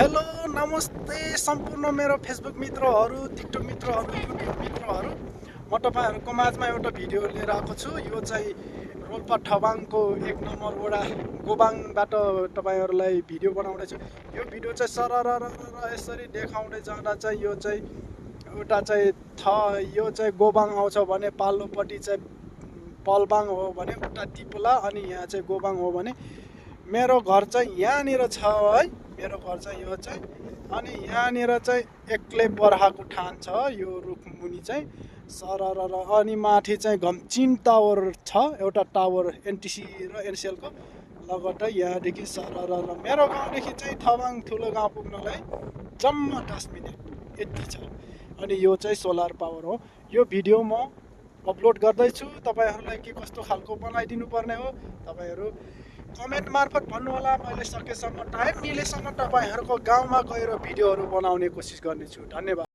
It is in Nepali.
हेलो नमस्ते सम्पूर्ण मेरो फेसबुक मित्रहरू, टिकटक मित्रहरू, युट्युब मित्रहरू। म तपाईँहरूको माझमा एउटा भिडियो लिएर आएको छु। यो चाहिँ रोल्पा ठबाङको 1 नम्बर वडा गोबाङबाट तपाईँहरूलाई भिडियो बनाउँदैछु। यो भिडियो चाहिँ सरर यसरी देखाउँदै जाँदा चाहिँ यो चाहिँ एउटा चाहिँ यो चाहिँ गोबाङ आउँछ भने पाल्लोपट्टि चाहिँ पलबाङ हो भने उता टिपुला, अनि यहाँ चाहिँ गोबाङ हो भने मेरो घर चाहिँ यहाँनिर छ है। मेरो घर चाहिँ यो चाहिँ, अनि यहाँनिर चाहिँ एक्लै बर्खाको ठान छ यो रुखमुनि चाहिँ सरर। अनि माथि चाहिँ घमचिन टावर छ, एउटा टावर एनटिसी र एनसिएलको लगट्टै यहाँदेखि सरर। मेरो गाउँदेखि चाहिँ ठबाङ ठुलो गाउँ पुग्नलाई जम्मा 10 मिनट यति छ। अनि यो चाहिँ सोलर पावर हो। यो भिडियो म अपलोड गर्दैछु। तपाईँहरूलाई के कस्तो खालको बनाइदिनु पर्ने हो तपाईँहरू कमेन्ट मार्फत भन्नुहोला। मैले सकेसम्म टाइम मिलेसम्म तपाईँहरूको गाउँमा गएर भिडियोहरू बनाउने कोसिस गर्नेछु। धन्यवाद।